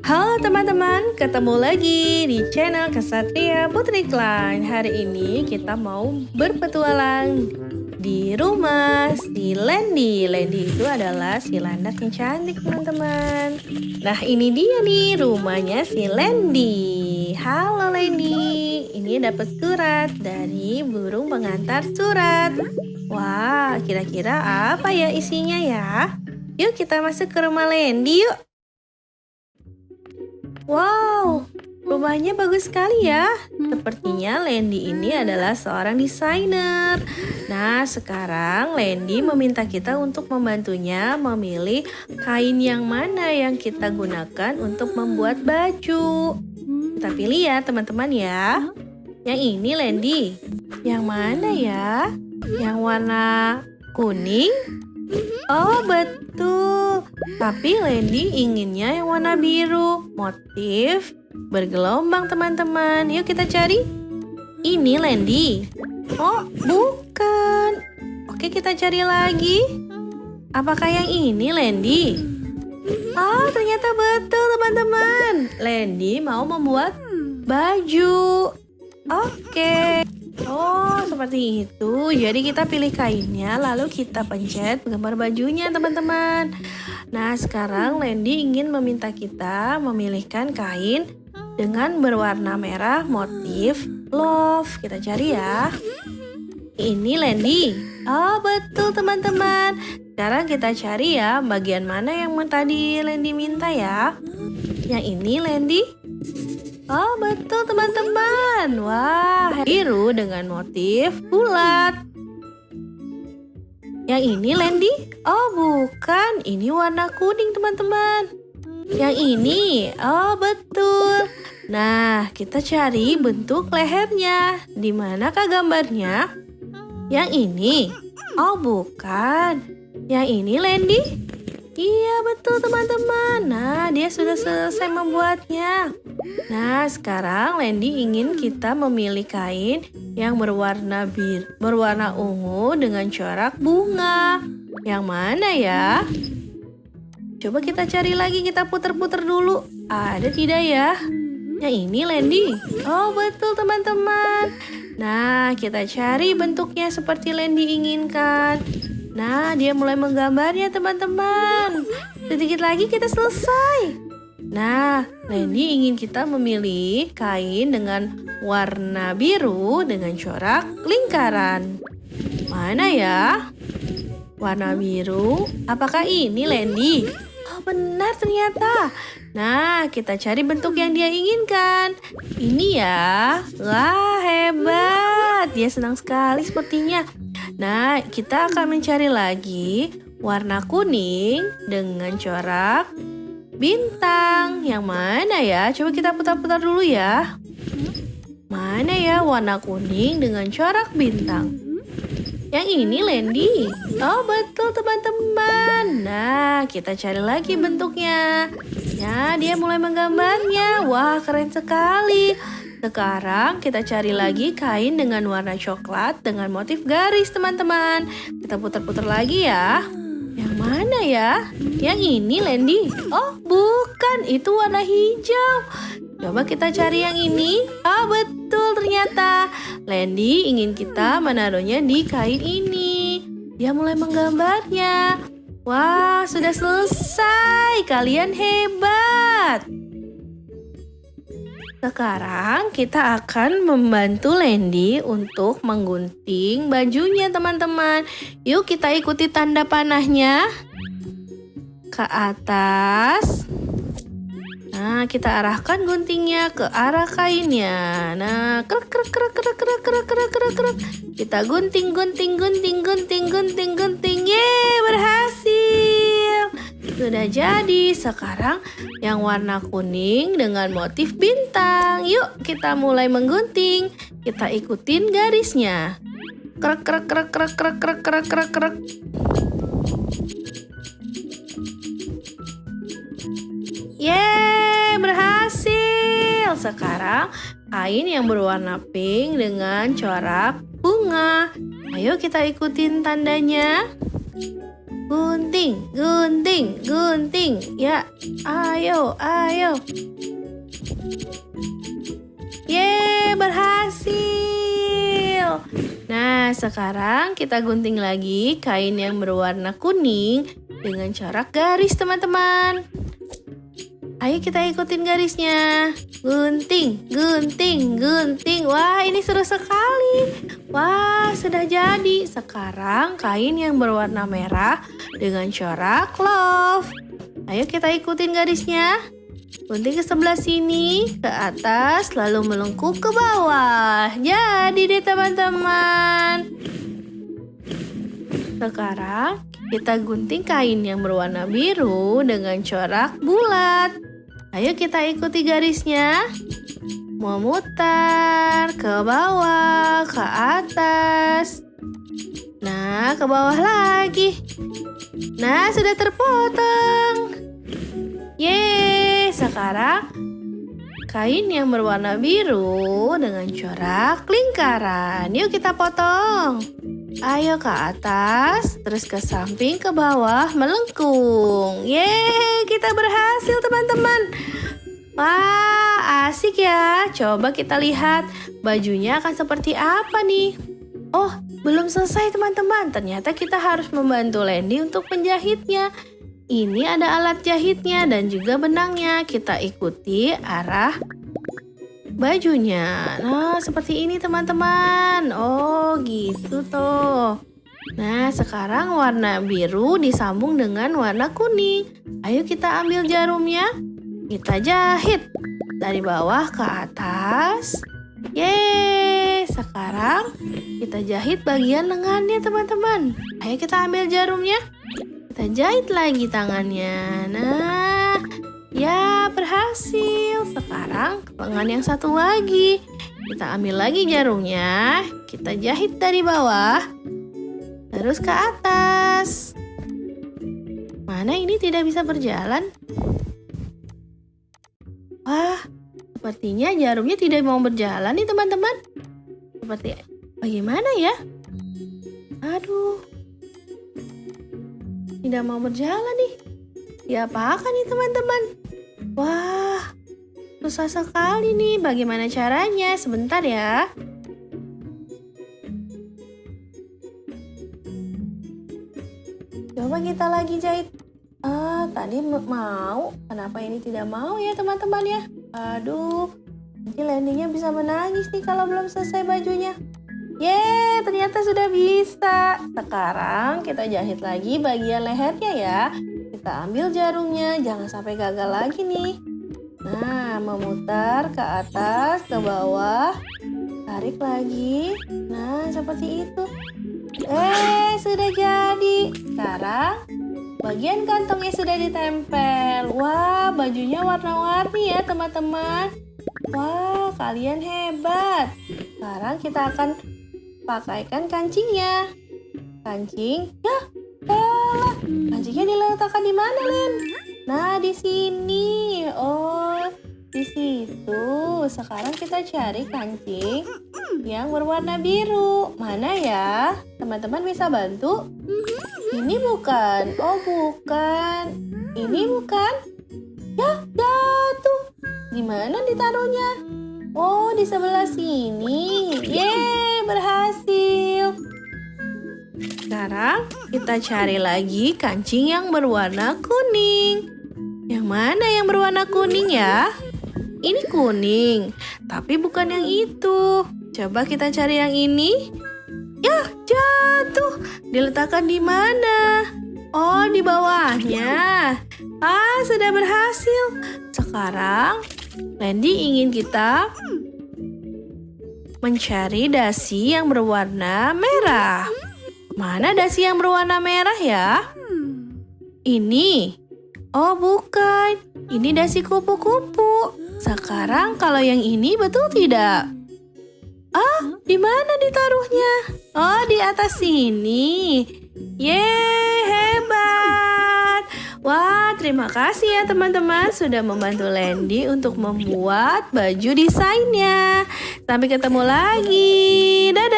Halo teman-teman, ketemu lagi di channel Ksatria Putri Klein. Hari ini kita mau berpetualang di rumah si Lendi. Lendi itu adalah si landak yang cantik teman-teman. Nah ini dia nih rumahnya si Lendi. Halo Lendi, ini dapat surat dari burung pengantar surat. Wah, kira-kira apa ya isinya ya? Yuk kita masuk ke rumah Lendi yuk. Wow, rumahnya bagus sekali ya. Sepertinya Lendi ini adalah seorang desainer. Nah, sekarang Lendi meminta kita untuk membantunya memilih kain yang mana yang kita gunakan untuk membuat baju. Kita pilih ya teman-teman ya. Yang ini Lendi. Yang mana ya? Yang warna kuning? Oh betul, tapi Lendi inginnya yang warna biru, motif bergelombang teman-teman. Yuk kita cari. Ini Lendi. Oh bukan. Oke kita cari lagi. Apakah yang ini Lendi? Oh ternyata betul teman-teman. Lendi mau membuat baju. Oke. Oh, seperti itu. Jadi kita pilih kainnya, lalu kita pencet gambar bajunya, teman-teman. Nah, sekarang Lendi ingin meminta kita memilihkan kain dengan berwarna merah motif love. Kita cari ya. Ini Lendi. Oh, betul, teman-teman. Sekarang kita cari ya, bagian mana yang tadi Lendi minta ya. Yang ini Lendi. Oh betul teman-teman. Wah, biru dengan motif bulat. Yang ini Lendi? Oh bukan, ini warna kuning teman-teman. Yang ini? Oh betul. Nah, kita cari bentuk lehernya. Di manakah gambarnya? Yang ini? Oh bukan. Yang ini Lendi? Iya betul teman-teman. Nah dia sudah selesai membuatnya. Nah sekarang Lendi ingin kita memilih kain yang berwarna berwarna ungu dengan corak bunga. Yang mana ya? Coba kita cari lagi, kita putar-putar dulu. Ada tidak ya? Yang ini Lendi. Oh betul teman-teman. Nah kita cari bentuknya seperti Lendi inginkan. Nah, dia mulai menggambarnya teman-teman. Sedikit lagi kita selesai. Nah, Lendi ingin kita memilih kain dengan warna biru dengan corak lingkaran. Mana ya? Warna biru. Apakah ini Lendi? Oh, benar ternyata. Nah, kita cari bentuk yang dia inginkan. Ini ya. Wah, hebat. Dia senang sekali sepertinya. Nah, kita akan mencari lagi warna kuning dengan corak bintang. Yang mana ya? Coba kita putar-putar dulu ya. Mana ya warna kuning dengan corak bintang? Yang ini Lendi. Oh betul teman-teman. Nah, kita cari lagi bentuknya. Ya, dia mulai menggambarnya. Wah, keren sekali. Sekarang kita cari lagi kain dengan warna coklat dengan motif garis teman-teman. Kita putar-putar lagi ya. Yang mana ya? Yang ini Lendi. Oh bukan, itu warna hijau. Coba kita cari yang ini. Oh betul ternyata. Lendi ingin kita menaruhnya di kain ini. Dia mulai menggambarnya. Wah sudah selesai. Kalian hebat. Sekarang kita akan membantu Lendi untuk menggunting bajunya teman-teman. Yuk kita ikuti tanda panahnya. Ke atas. Nah kita arahkan guntingnya ke arah kainnya. Nah krek krek krek krek krek krek krek krek krek. Kita gunting gunting gunting gunting gunting gunting. Yeay berhasil. Sudah jadi. Sekarang yang warna kuning dengan motif bintang. Yuk kita mulai menggunting. Kita ikutin garisnya. Krek krek krek krek krek krek krek krek krek. Yeay berhasil. Sekarang kain yang berwarna pink dengan corak bunga. Ayo kita ikutin tandanya. Gunting gunting, gunting, gunting. Ya, ayo, ayo. Yeay, berhasil. Nah, sekarang kita gunting lagi kain yang berwarna kuning dengan corak garis, teman-teman. Ayo kita ikutin garisnya. Gunting, gunting, gunting. Wah, ini seru sekali. Wah, sudah jadi. Sekarang kain yang berwarna merah dengan corak love. Ayo kita ikutin garisnya. Gunting ke sebelah sini, ke atas, lalu melengkung ke bawah. Jadi deh teman-teman. Sekarang kita gunting kain yang berwarna biru dengan corak bulat. Ayo kita ikuti garisnya. Memutar ke bawah, ke atas. Nah, ke bawah lagi. Nah, sudah terpotong. Yeay, sekarang kain yang berwarna biru dengan corak lingkaran. Yuk kita potong. Ayo ke atas, terus ke samping, ke bawah, melengkung. Yeay, kita berhasil teman-teman. Wah, asik ya. Coba kita lihat bajunya akan seperti apa nih. Oh, belum selesai teman-teman. Ternyata kita harus membantu Lendi untuk menjahitnya. Ini ada alat jahitnya dan juga benangnya. Kita ikuti arah bajunya. Nah, seperti ini teman-teman. Oh, gitu tuh. Nah, sekarang warna biru disambung dengan warna kuning. Ayo kita ambil jarumnya. Kita jahit dari bawah ke atas. Yeay, sekarang kita jahit bagian lengannya teman-teman. Ayo kita ambil jarumnya. Kita jahit lagi tangannya. Nah, ya berhasil. Sekarang lengan yang satu lagi. Kita ambil lagi jarumnya. Kita jahit dari bawah. Terus ke atas. Mana ini tidak bisa berjalan? Wah, sepertinya jarumnya tidak mau berjalan nih teman-teman. Seperti bagaimana ya? Aduh. Tidak mau berjalan nih. Diapakan nih teman-teman? Wah, susah sekali nih. Bagaimana caranya? Sebentar ya. Coba kita lagi jahit. Tadi mau. Kenapa ini tidak mau ya teman-teman ya? Aduh, nanti Lendinya bisa menangis nih kalau belum selesai bajunya. Yeay, ternyata sudah bisa. Sekarang kita jahit lagi bagian lehernya ya. Kita ambil jarumnya, jangan sampai gagal lagi nih. Nah, memutar ke atas, ke bawah. Tarik lagi. Nah, seperti itu. Sudah jadi. Sekarang bagian kantongnya sudah ditempel. Wah, bajunya warna-warni ya teman-teman. Wah, kalian hebat. Sekarang kita akan pakaikan kancingnya. Kancing. Ya, kancingnya diletakkan di mana, Len? Nah, di sini. Oh, di situ. Sekarang kita cari kancing yang berwarna biru. Mana ya? Teman-teman bisa bantu? Ini bukan. Oh, bukan. Ini bukan. Ya, jatuh. Di mana ditaruhnya? Oh, di sebelah sini. Yeay, berhasil. Sekarang kita cari lagi kancing yang berwarna kuning. Yang mana yang berwarna kuning ya? Ini kuning, tapi bukan yang itu. Coba kita cari yang ini. Ya, jatuh. Diletakkan di mana? Oh, di bawahnya. Sudah berhasil. Sekarang Lendi ingin kita mencari dasi yang berwarna merah. Mana dasi yang berwarna merah ya? Ini. Oh, bukan. Ini dasi kupu-kupu. Sekarang kalau yang ini betul tidak? Di mana ditaruhnya? Oh, di atas sini. Yeay, hebat. Wah, terima kasih ya teman-teman sudah membantu Lendi untuk membuat baju desainnya. Sampai ketemu lagi. Dadah.